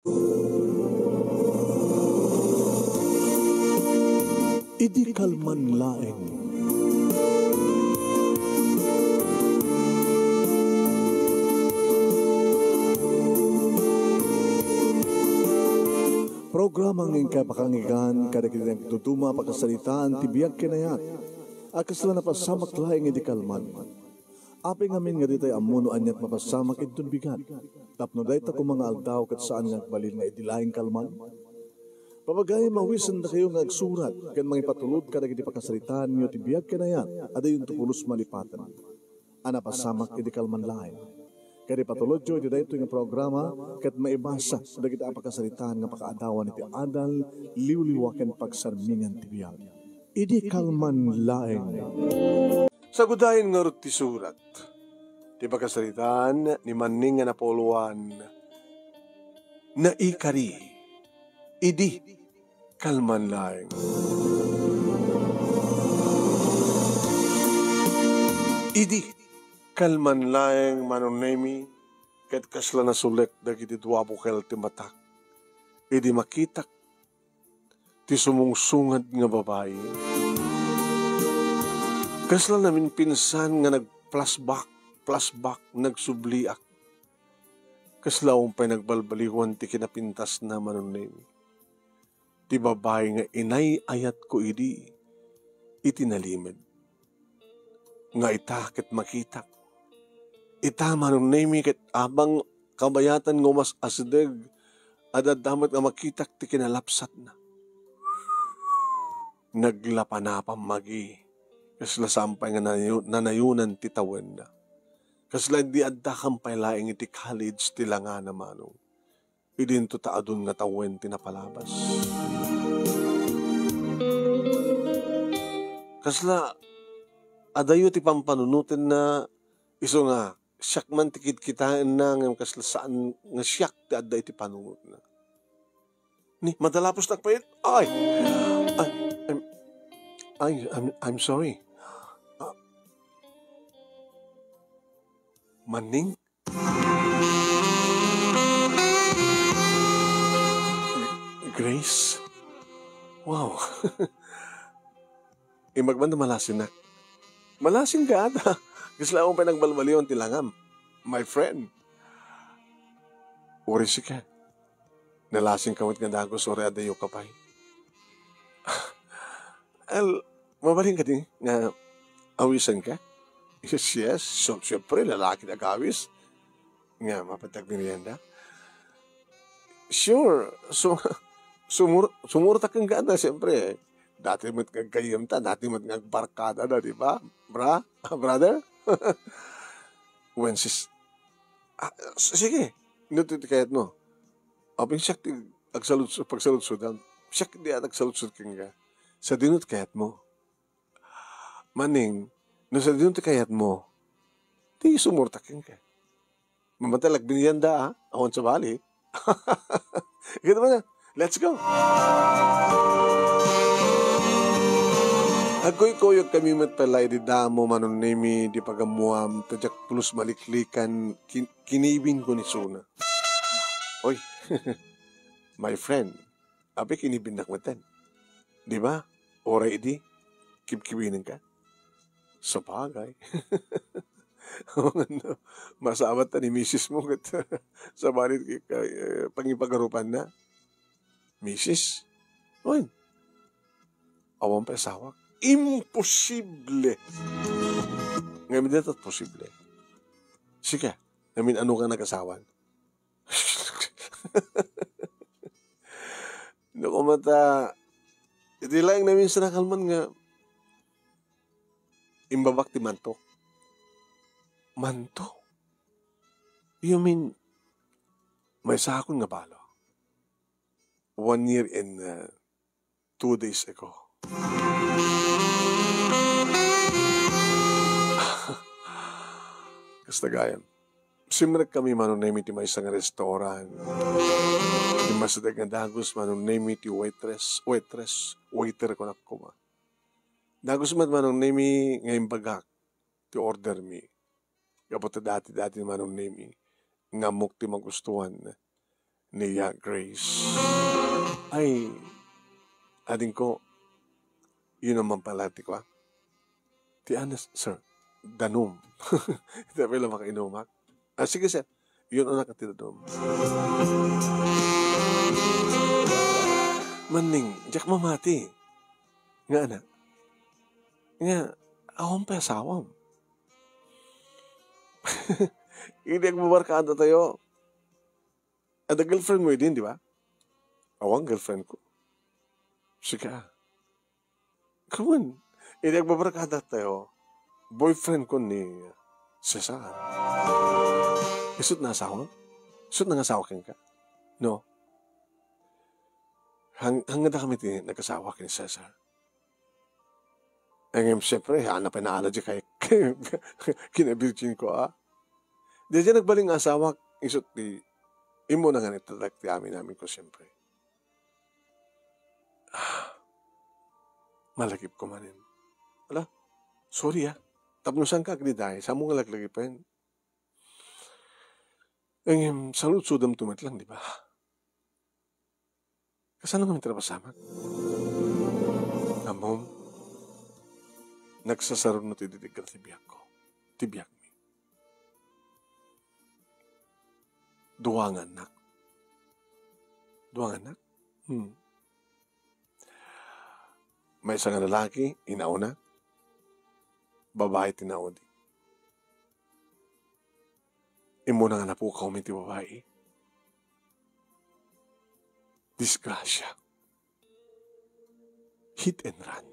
Idi kalman laeng. Programa ng kapakangigan kada kitang tutuma pakasalitaan tibiyag kinayat. Akasla na pasamak laeng idi kalman. Aping amin nga ditay amuno anyat mapasamak itun bigat. Tapno day ta kung mga aldaw kat saan nga balil nga idi laeng kalman. Pamagay mawisan na kayo nga agsurat kan mga ipatulod kada kiti pakasalitaan nyo tibiyag kinayat ada yung tupulos malipatan. Ana pasamak idi kalman laeng. Kaya patulod jo, iti dahito yung programa, kat maibasa, da kita apakasalitaan nga pakaadawan iti adal, liwliwaken pagsarmingan tibiyag. Idi kalman laeng. Sa gudayin nga ti surat, ti pakasalitaan ni Manning nga napoluan, na ikari, idi kalman laeng. Idi kalman laeng manunemi ket kasla na sulet dagiti duwapo kel ti matak. Idi makitak ti sumungsungad nga babae. Kasla namin pinsan nga flashback, nagsubliak. Kasla umpay nagbalbaliwan ti kinapintas na manunemi. Ti babae nga inay ayat ko idi itinalimad. Nga itakit makitak. Itama nung nami ket abang kabayatan ngo mas asdeg adadamat nga makitak ti kinalapsat na. Naglapanapam magi kasla sampay nga nanayunan ti tawen na. Kasla di adda kampay laing iti college ti langa na manong. Idinto taadun nga tawen ti napalabas. Kasla adayo ti pampanunutin na iso nga siyak man tikit kitaan na ng kaslasaan nga siyak ti adda iti panungot na. Ni, madalapos nagpayit. I'm sorry. Manning? Grace? Wow. Imagman na malasin na. Malasin ka ata. Kisla akong pinagbalbaliwan tilangam. My friend. Uri si ka. Nalasing kamot nga dagos uri adayo kapay. Mabaling ka din nga awisan ka? Yes. So, siyempre, lalaki na kawis. Nga, mapatag merienda. Sure. Sumurta kang gana, siyempre. Dati mo't kagkayam ta, dati mo't ngagbarkada na, di ba? Brother? When sige, inututi kayat mo. Aping siyak ti pagsaludsud, siyak di at agsaludsud kang ka. Sa dinut kayat mo. Maning, no sa dinut kayat mo, di sumurta kang ka. Mamatalag biniyanda, ha? Akon sa bali. Gito ba na? Let's go! Agoy koyog kami matpalay di damo manunemi di pagamuam tajak plus maliklikan kinibin ko ni Suna. Oy, my friend, abe kinibin nakmatan. Di ba? Oray di, kibkibinan ka. Sa bagay. Masawat na ni misis mo sa balit pangipagarupan na. Misis? Oy, awang pesawak. Imposible. Ngayon dito posible. Sige, ngayon ano ka nag-asawan? Naku mata, iti lang namin sa nakalman nga, imbabak ti mantok. Mantok? You mean, may sakon nga balo? 1 year and 2 days ago. Kastagayan. Simrek kami manunemi ti may isang restoran. Ti masadag nga dagos manunemi ti waiter ko nakuma. Dagos manunemi ngayon bagak ti order mi. Kapot dati manunemi ngamok ti magustuhan. niya Grace. Ay, ading ko, yun naman pala, ti ko. Ti anas, sir, danom. Ito pala makainumak. Sige, sir. Yun ang nakatidadom. Maning, jak mamati. Nga anak. Nga, awam pa asawam. Hindi magbabarkada tayo. Ada girlfriend mo din, di ba? Awang girlfriend ko. Sige. Come on. Hindi magbabarkada tayo. Boyfriend ko ni Cesar. Isut na asawa? Isut na asawa ka? No. Hanggang na kami nag-asawa kay Cesar. Ngayon, siyempre, hanap na allergy kay kina-virgin ko, Di dyan nagbaling asawa, isut di, imo na nga nitalag ti amin ko, siyempre. Malagip ko manin. Ala, sorry tapnusan ka, agniday, sa mong laglagi pa yun. Ngayon, salud-sudam tumat lang, di ba? Kasano kami trapasamak? Amom, nagsasaro na tididigal tibiyak ko. Tibiyak mi. Duwangan nak. Duwangan nak? May isang lalaki, inauna. Babae tinaudi. Imo na nga napukaw mi ti babae. Disgrasya. Hit and run.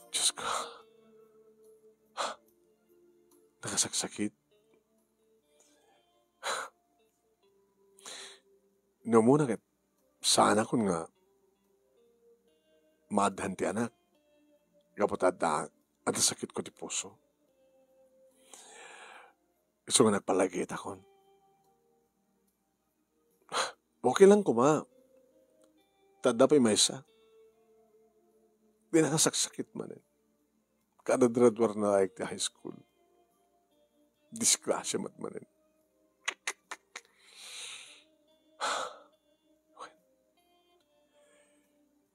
Diyos ko. Nakasaksakit. No muna kat, sana kun nga madhan ti anak. Kapot at sakit ko ti puso. So nga nagpalagit akon. Okay lang kuma. Tada pa'y maysa. Di nakasaksakit man eh. Kada graduar na like ti high school. Disgrasya man eh.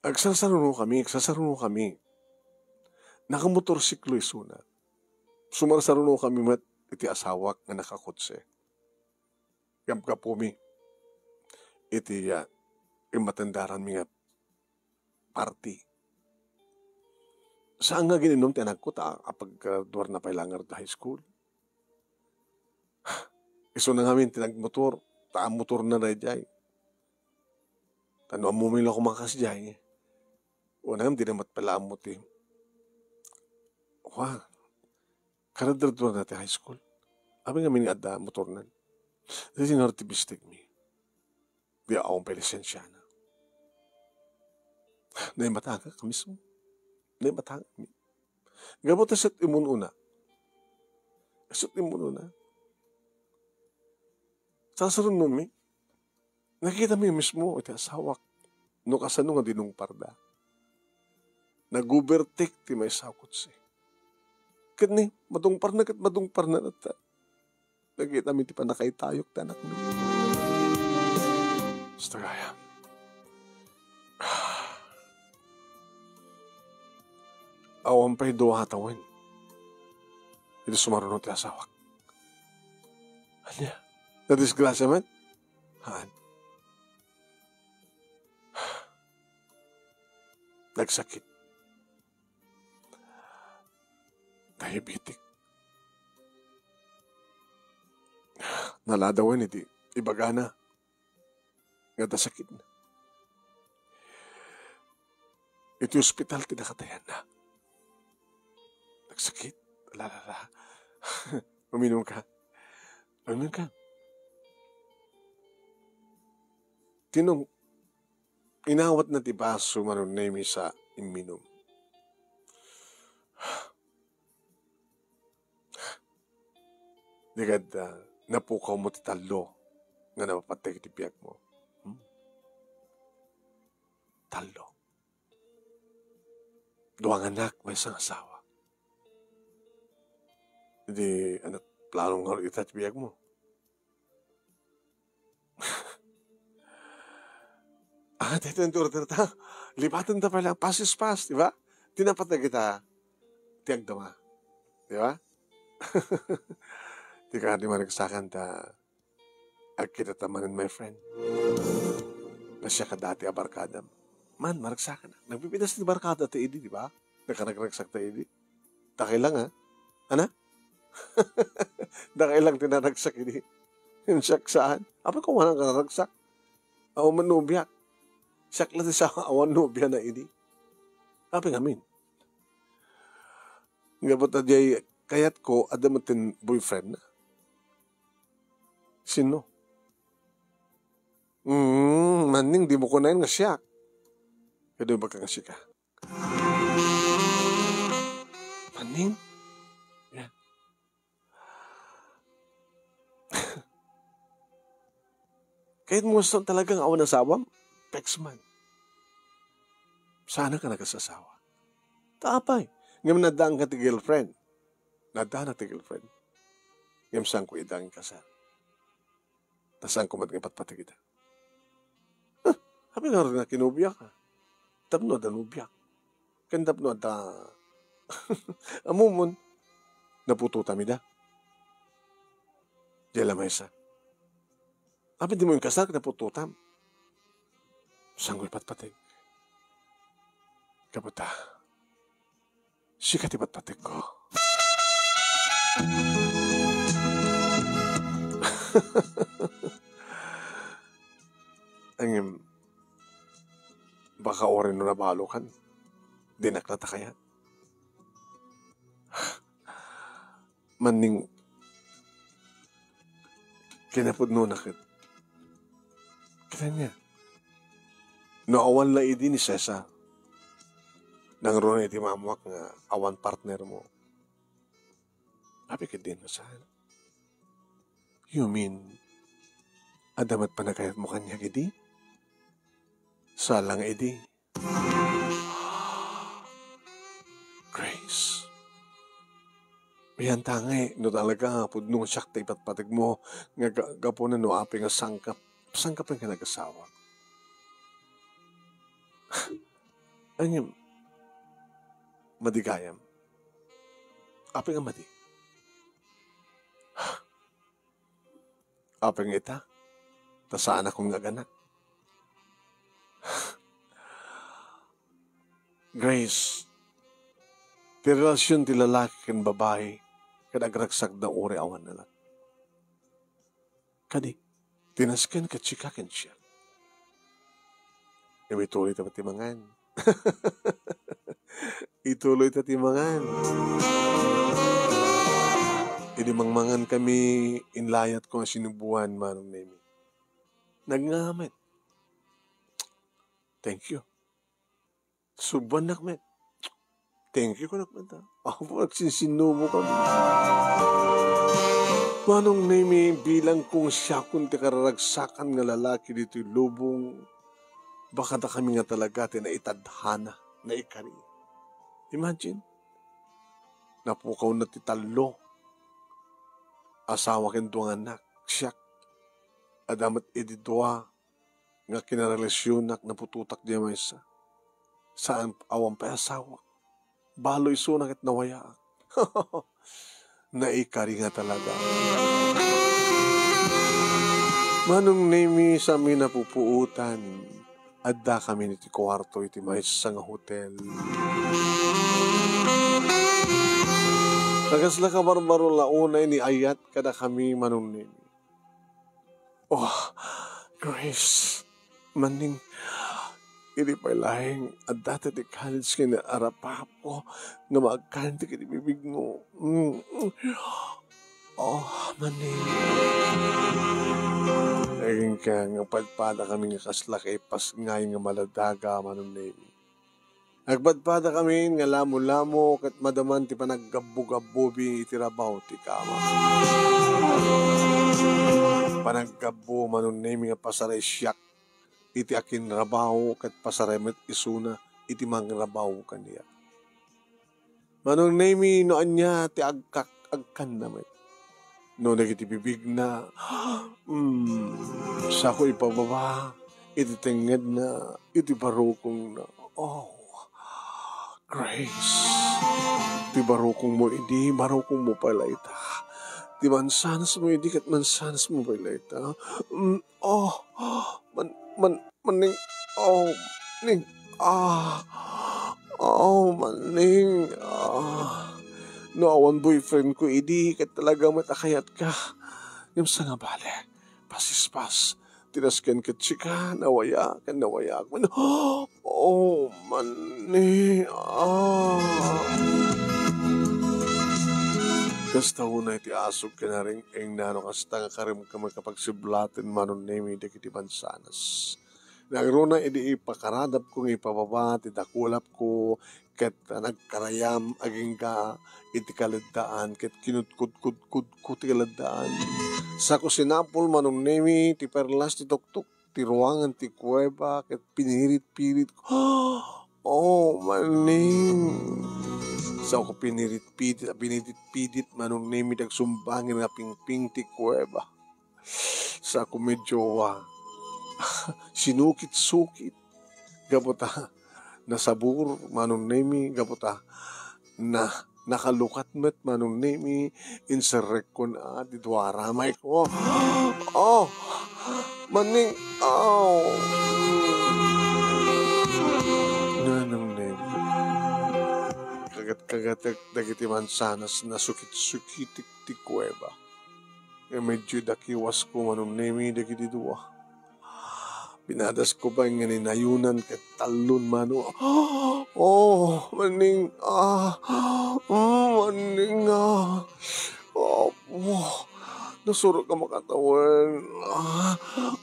Agsasaruno kami. Nakamotorsiklo isuna. Sumarsaruno kami mat iti asawak nga nakakotse. Kamka po mi. Iti imatandaran mi nga party. Saan nga gininom ti anak ko kapag duwar na pailangar da high school? Iso na ngamin tinagmotor. Motor na na jay. Tano amumila ko makas jay. Unang di namat pala amot eh. Wow. Karadradwa natin high school. Abi nga minada motor nan. Kasi sinortibistig mi. Di akong pelisensya na. Naimataga ka mismo. Naimataga mi. Gabot asat imununa. Asat imununa. Sasarun mo mi. Nakita mi mismo iti asawak. No kasano nga dinong parda. Nagubertik ti may sakot si. Kani, madungpar na nata. Nagkita mi ti panakaitayok tanak mi. Stagaya. Awan pa'y doha hatawin. Ito sumarunod ti asawak. Anya? Nadisgrasya man? Haan? Nagsakit. Diabetic. Naladawan iti ibagana. Nga sakit na. Iti hospital tinakatayan na. Nagsakit. Lalala. Uminom ka. Uminom ka. Tinong inawat na ti baso manon na sa iminom. Digad napukaw mo ti talo nga napapatay ti piyak mo. Talo. Duwang anak, may isang asawa. Hindi, planong nga ita ti piyak mo. Dito yung turter ta. Lipatan ta pala. Pass is pass, di ba? Tinapat na kita. Tiag dama. Di ba? Di ka di managsakan ta. Ag kita tamanin, my friend. Na siya ka dati abarkada. Man, maragsakan na. Nagpipinas ni barkada ta idi, di ba? Nakaragsak ta idi. Takay lang, ha? Ana? Dakay lang tinaragsak idi. Yung siyak saan? Apa kung walang karagsak? Awan manubya. Siyak lang sa awan nubya na idi. Apa ngamin? Ngabot na jay kayat ko adamatin boyfriend na. Sino? Maning di mo ko na yun nga siyak. Kaya ba ka nga siya ka? Maning? Yan. Kahit mo gusto talagang awan ng sawam, pex man. Sana ka nagkasasawa. Tapay. Ngayon nadaan ka ti girlfriend. Nadaan na ti girlfriend. Ngayon saan ko idang kasal. Tasaan ko matngipat pati kita. Habi nga rin na kinubya ka. Tapno da nubya. Kandapno da amumon. Naputo tamida. Diyala maysa. Habi di mo yung kasal, naputo tam. Saan ko ipatpatig. Kaputa. Sikat ipatpatig ko. Ang baka orin no nabalo kan. Dinaklata kaya. Maning kinapod no nakit. Kita niya. Naawan la idi ni Cesar. Nang ron iti mamuak nga awan partner mo. Habi ka din saan? You mean, adamat pa na kayat mo kanya idi? Salang idi. Grace. Yan tangay, no talaga, pudno siyak ta ipatpatig mo, nga gapo na no api nga sangkap ang kinag-asawa. Anyam, madigayam. Api nga madi. Api nga ita, tasaan akong naganak. Grace, ti relasyon ti lalaki ken babae, kadagragsak na uri awan na lang. Kadi, tinasken ka chika ken siya. Ituloy ta patimangan. Ituloy ta timangan. Idimangmangan kami inlayat ko ang sinubuhan manong nemi. Nagngamit. Thank you. Suban nakmet. Thank you ko nakmeta. Ako po nagsinsinubo kami. Manong nemi bilang kung siya kung tikararagsakan nga lalaki dito'y lubong, baka na kami nga talaga tinaitadhana na ikari. Imagine, napukaw na titalo, asawa kendo nga anak, siyak, adamat edidwa, nga kinarelasyonak na pututak diya maysa. Saan awang pa asawa? Baloy sunak at nawaya. Naikari nga talaga. Manong nemi sa amin napupuutan, adda kami niti kwarto iti maysa nga hotel. Nagasla ka barbaro launay ni ayat kada kami manong nemi. Oh, Grace, maning hindi pa lahing at dati di college ka na arapapo nga magkanti ka di bibig mo. Oh, maning. Naging ka nga padpada kami nga kasla kay pas ngayon nga maladaga manong nemi. Nagpadpada kami nga lamo-lamo kat madaman ti panaggabu-gabubi itirabaw ti kama. Panaggabu manong nemi nga pasaray siyak. Iti akin rabaw kat pasaremet isuna iti mangrabaw kaniya. Manong nemi noan niya ti agkan namin. No nagiti bibig na sa ko ipababa iti tenged na, iti barukong na, oh, Grace, iti barukong mo, idi, barukong mo pala ita. Di mansanas mo, idi, kat mansanas mo pala ita. Oh, maning, oh, ning, oh, maning, no, awan boyfriend ko, idi, kat talaga matakayat ka. Yung sa nga bale, pasispas, tinaskan ka chika, nawaya ka, nawaya ka. Oh, mani, Kasta una iti asog ka na rin, ang nano kasta nga karim ka magkapagsiblatin manon nemi da kiti bansanas. Nagruna iti ipakaradap kong ipababa, tidakulap ko, ket nagkarayam aging ka iti kaladaan, ket kinutkut ti kaladaan. Sa ko sinapol manong nemi, ti perlas ti tuktuk, ti ruangan ti kuweba, ket pinirit-pirit ko. Oh, maning. Sa ko pinirit-pidit manong nemi dagsumbangin nga pingping ti kuweba. Sa ko medyo sinukit-sukit. Gapota, nasabur manong nemi, gapota, na nakalukat met manong nemi, inserek ko na, didwaramay ko. Oh, maning, nanang nemi. Kagat-kagat dagiti mansanas na sukit-sukitik ti kuweba. E medyo dakiwas ko manong nemi dagiti dua. Pinadas ko ba nga ninayunan ket talon mano. Oh, maning, maning, nasuro ka makatawan.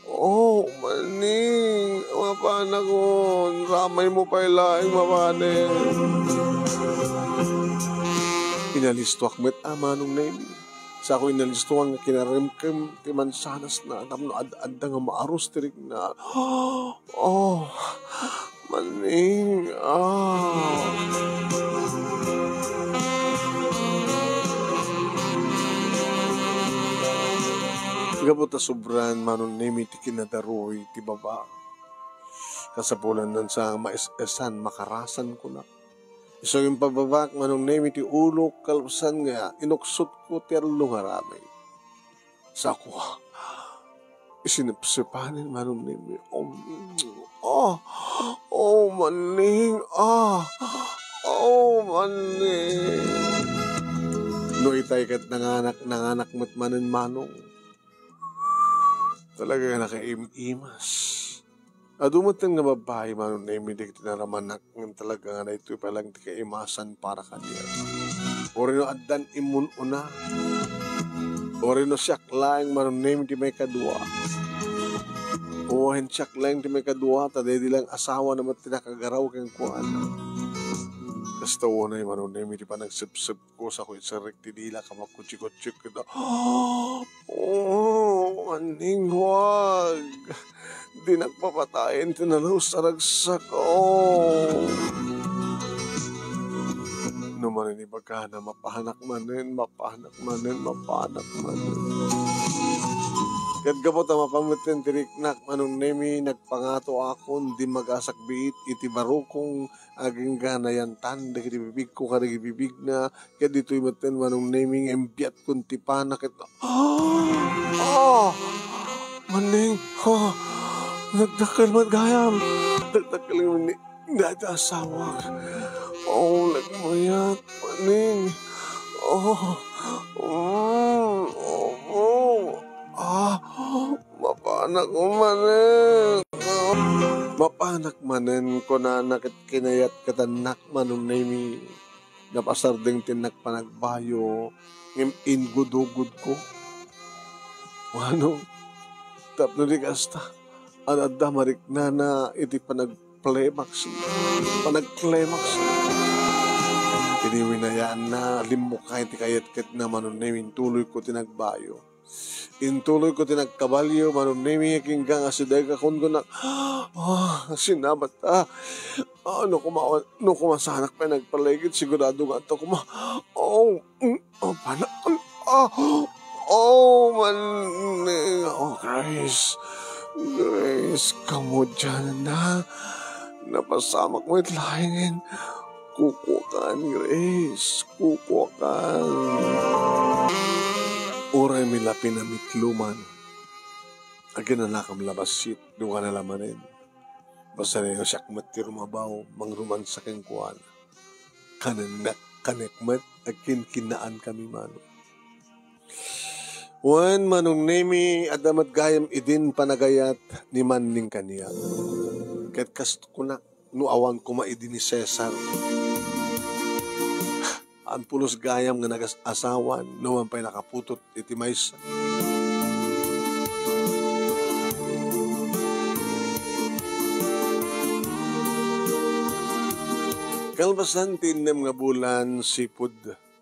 Oh, maning, mapana ko, ramay mo pa ilaing mapanin. Inalistuak met amanong nemi. Sa ako inalistuan nga kinarimkem ti mansanas na tapno ad-adda nga maaros tirik na. Oh, maning, Gabot sobran manon nemi ti kinadaroy ti baba. Kasapulan nan sa maesan makarasan ko na. So yung pababak manong nemi ti ulok kalpasan nga inuksot ko ti arlungaramay. Sa ako, isinipsipanin manong nemi. Maning, maning. No itay kat nanganak mo't manin manong. Talaga nakaim-imas. Adumatan nga babae manong nemi di tinaramanak ng talaga nga na ito palang di kaimasan para kanila. O rin no addan imun una. O rin no siyak lang manong nemi di may kadua. O hen siyak lang di may kadua taday di lang asawa naman tinakagaraw kang kuan. Kasta na yung manong nemi di pa nagsip-sip ko sa kuy sarik ti dila kamakutsikot-tsik kita. Oh, maning wag. Di nagpapatayin, tinalaw sa ragsak. Oh. Numanin ibaga na mapahanak manin. Kat gabot ang mapamitin tiriknak manong nemi nagpangato akon di magasakbiit iti barukong aging ganayantan dagiti bibig ko kadagi bibig na kat dito'y matin manong nemi embiat kun ti panak ito. Maning, nagdakal magayam. Nagdakal yung asawa. Nagmayat. Maning. Mapanak ko manin. Mapanak manin ko na nakit kinayat katanak manong nemi. Napasarding tinagpanagbayo. Ingudugod ko. Ano? Tapno di kasta. Anadda marik na iti panag-climax. Iniwinayaan na limukay ti kayat-kat na manon nemi tuloy ko tinagbayo. Intuloy ko tinagkabalyo manon nemi kinggang asiday ka kun ko na sinabat no kumasanak pa nagpaligid sigurado nga ito man Christ Grace, kamo dyan na. Napasamak mo itlahingin. Kukukan, Grace. Kukukan. Oray mila pinamitluman. Agin na nakam labasit. Doon ka na lamanin. Basta na yung siyak matirumabaw. Mangruman sa kengkuan. Kananak kanekmat. Akin kinaan kami mano. Wan manong nemi adamat gayam idin panagayat ni manning kaniya. Ket kasto ko na nuawan ko maidin ni Cesar. Ang pulos gayam nga nagas-asawan numan pa'y nakaputot iti maysa. Kalbasan tinem nga bulan sipud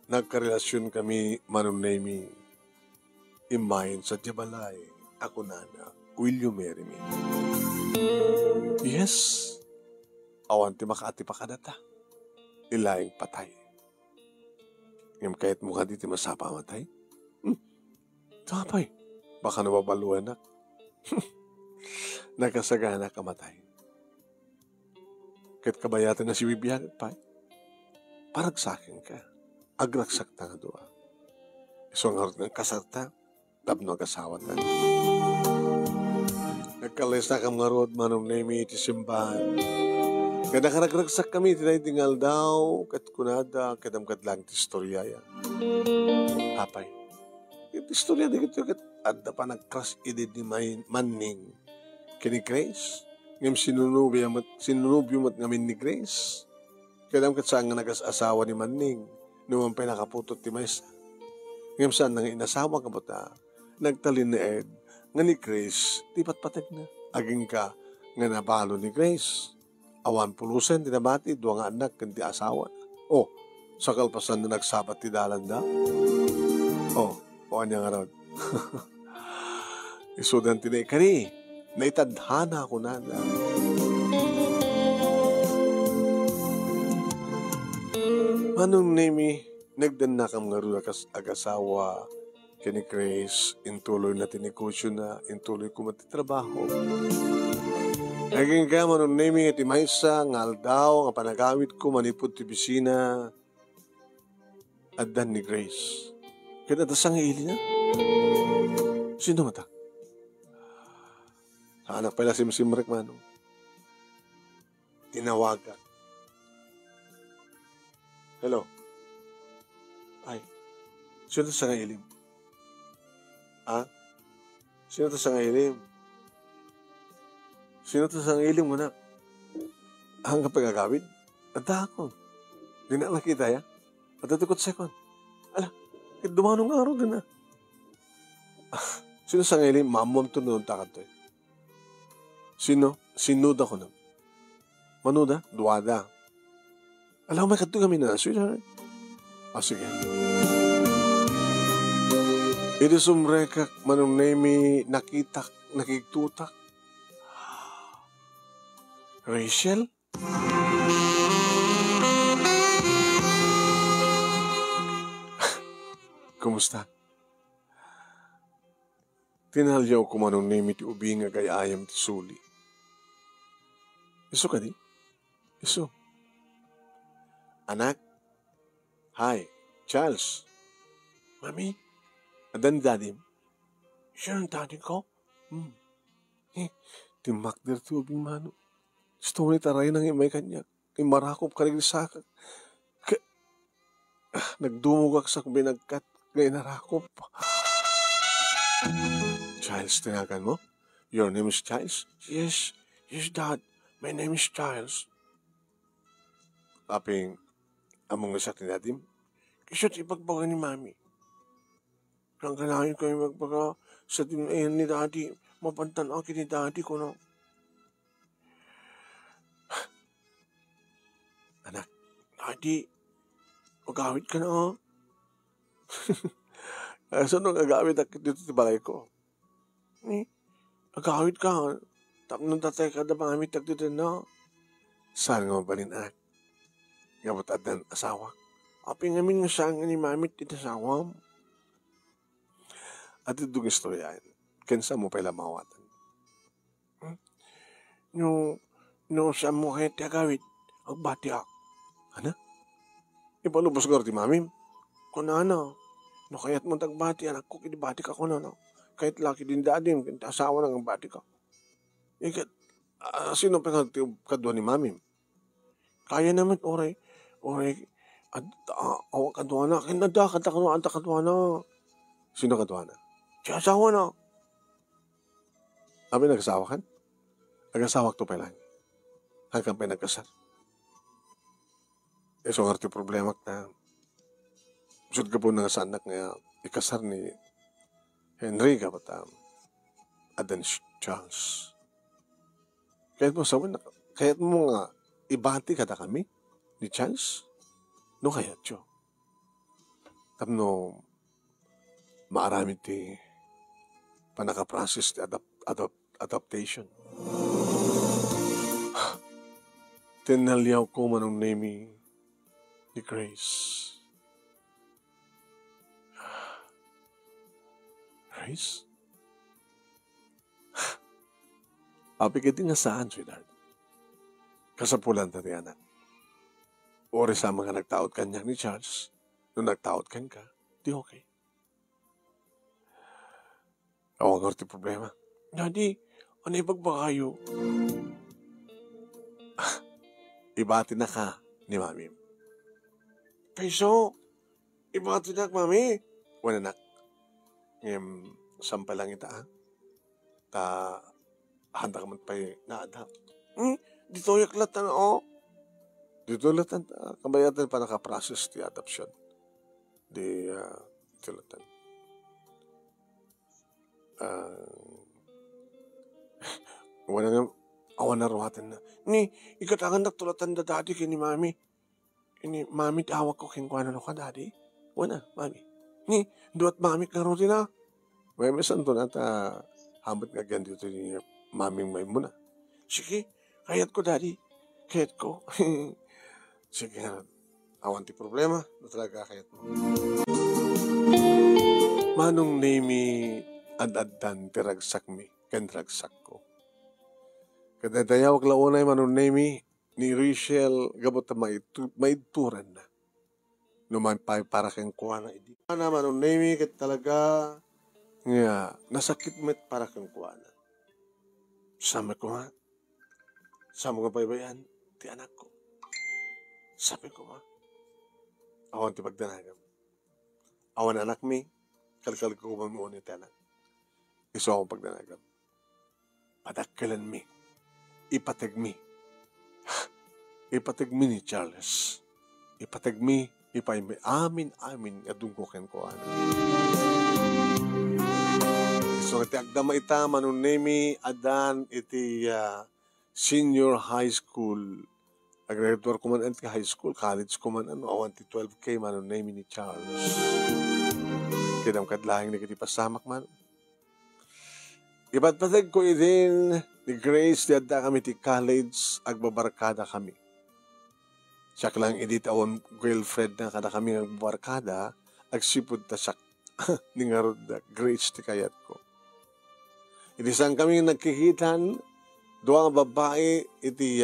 nagkarelasyon kami manong nemi. Imayin sa Jabalay, ako nana, will you marry me? Yes. Awan ti makaati pa kadata. Ilaing patay. Ngayon kahit mukha di ti masapa matay. Tapay. Baka nababaluan na. Nagkasagana ka matay. Kahit kabayatan na si Bibiyan pa. Parang sakin ka. Agraksak ta nga doa. So ang harap ng kasarta. Tapno kasawa ka. Nagkalis na kam nga road manong nemi iti simbahan. Kada karagragsak kami tinay tingal daw kat kunada kadam kadlang ti istorya ya. Apay. Iti istorya di kito kat adda pa nagkras idid ni manning kini Grace. Ngam sinunubyo mat ngamin ni Grace. Kadam kat saan nga nagas-asawa ni manning numan pa'y nakaputot ti maysa. Ngam saan nang inasawa ka ba ta? Nagtalin ni Ed, nga ni Grace, di patpatag na. Aging ka, nga nabalo ni Grace. Awan pulusen, dinabati, duwa nga anak, kanti asawa. O, sa kalpasan na nagsabat ti dalan da. O niya nga ron. Isudan tinay kani, naitadhana ko na. Manong nemi, nagdan na kam nga rin agasawa, kini Grace, intuloy na tinikosyo na, intuloy ko matitrabaho. Naging ka manong nemi iti maysa, ngal daw, nga panagawit ko, manipod ti bisina, addan ni Grace. Kaya natasang ili na? Sino mata? Anak pala simrek manong. Tinawagan. Hello? Ay, sino sa nga ilim? Ha? Sino to sa ilim? Sino to sa ilim mo na? Ang kapagagawin? Ata ako. Di na nakita ya? At atukot sekon. Ala, dumanong araw din na. Sino sa ilim? Mamam to noon takad to. Sino? Sinuda ko na. Manuda? Duwada. Alam mo, may kato kami na. Sweetheart. Sige. Iti sumrekak manong nemi nakitutak. Rachel? Kumusta? Tinalyaw ko manong nemi ti ubi nga gayayam ti suli. Iso ka di? Iso. Anak? Hi, Charles. Mami? Adan daddy? Siya ang daddy ko? Timak der ti ubing mano. Gusto mo taray nang imay kanya. Imarakop ka rin sa akin. Nagdumugak sa binagkat. Ngayon narakop. Charles, tinagan mo? Your name is Charles? Yes, Dad. My name is Charles. Aping, among nasak ni Dadim, kisya't ipagbaga ni Mami. Nang kanahin kayo magbaga sa tinayan ni Daddy, mapantan akin ni Daddy ko na. Anak, Daddy, magawit ka na. So nung agawit ako dito sa balay ko. Agawit ka. Tapos tatay ka na Mami tagdito na. Saan nga mabalin anak? Ngabot adan asawa. Aping amin nga saan nga ni Mami titasawa mo. At itong istorya, kensa mo pala mawatan. No sa mo kaya ti agawit, agbati ak. Ano? Ipalubos ko ti mamim. Kung ano, no kaya't mo tagbati, anak ko, kinibati ka ko no. Kahit laki din dadim, asawa nang bati ka. Ikat, sino pa kadwa ni mamim? Kaya naman, oray, awak kadwa na, kinada, kadwa na. Sino kadwa na? Si asawa na. Abi nag-asawa kan? Nag-asawa to pa lang. Hanggang pa nagkasal. So nga problema na sud ka po nga sa anak nga ikasar ni Henry kapatam Adan Charles. Kaya't mo nga ibati kada kami ni Charles. No kaya tiyo. Tapno maarami ti panaka-process ti adaptation. Tinalyaw ko manong name ni Grace. Grace? Api ka din nga saan, sweetheart? Kasapulan ta ti anak. Ori sa mga nagtaot kanya ni Charles, nung nagtaot kan ka, di okay. Awang orti problema. Daddy, ano ipagbakayo? Ibati na ka ni mami. Kayso, ibati na mami. Wala nak. Sampa lang ita, ha? Ta, handa ka man pa'y naadap. Dito yaklat na, oh. Dito latan, kabayatan pa nakaprocess di adoption. Dito latan. Wala nga, awan na rawatan na. Ni, ikatangan na tulatan da dadi kini mami. Ini, mami, tawag ko kingkwana no ka dadi. Wala, mami. Ni, duat mami karo din na. May mesan to na ta, hambat nga gan dito ni maming may muna. Sige, kayat ko dadi. Kayat ko. Sige nga, awan ti problema. Na talaga kayat mo. Manong name ad-addan tiragsak mi, ken ragsak ko. Kadadayawag launay manong name ni Rachel gabot na maituran na. Numan pa para kang kuha na idi. Ana manong name ket talaga nga nasakit met para kang kuha na. Sama ko nga. Sama ko baybayan ti anak ko. Sabi ko nga. Awan ti pagdanagam. Awan anak mi. Kalkal ko mamuon iti anak. Iso akong pagdanagam. Padakkalan mi. Ipatag mi. Ipatag mi ni Charles. Ipatag mi. Ipaimbi. Amin. Adungkokin ko. So, iti agdama ita. Manunemi. Adan. Iti senior high school. Agregator ko man iti high school. College ko man. Awan ti 12K. Manunemi ni Charles. Kinam kadlahing ni kiti pasamak man. Ipatpatag ko idin ni Grace di adda kami ti college agbabarkada kami. Siya lang edit awon girlfriend na kada kami agbabarkada agsipod ta siya ni nga Grace ti kayat ko. Itisan kami nagkikitan duwa nga babae iti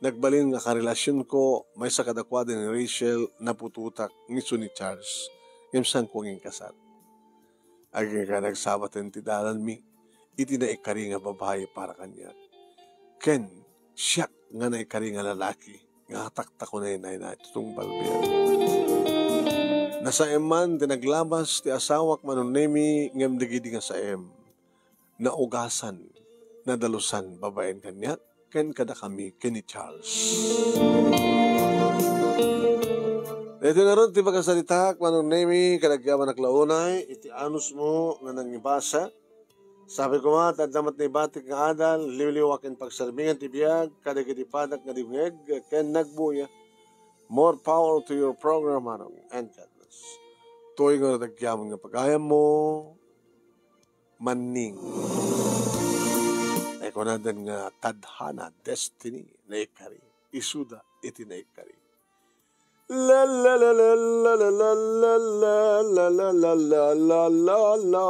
nagbalin nga karelasyon ko may sa kadakwada ni Rachel napututak ni Sunny Charles. Ngimsan ko nging kasal. Aging ka nagsabat ti dalan mi. Iti na ikari nga babae para kanya. Ken, siya nga na ikari nga lalaki. Nga takta ko na inay na itong balbiyan. Nasa eman, tinaglabas, ti asawak manunemi, ngem digidi nga sa naugasan, nadalusan, babaen kanya, ken kada kami, ken ni Charles. Ito na ron, ti pagkasalitak, manunemi, kadagyaman naklaunay, iti anus mo, nga nangibasa. Sabi ko nga, tadamat na ibatik nga adal, liwliwakin pagsarbingan ti biyag, kadagitipadak nga dibngeg, ken nagbuya. More power to your program, manong, and God bless. Tuwing nga nadagyaman nga pagayam mo, maning. Ay ko na din nga tadhana, destiny, na ikari. Isuda, iti na ikari. La la la la la la la la la la la la la la la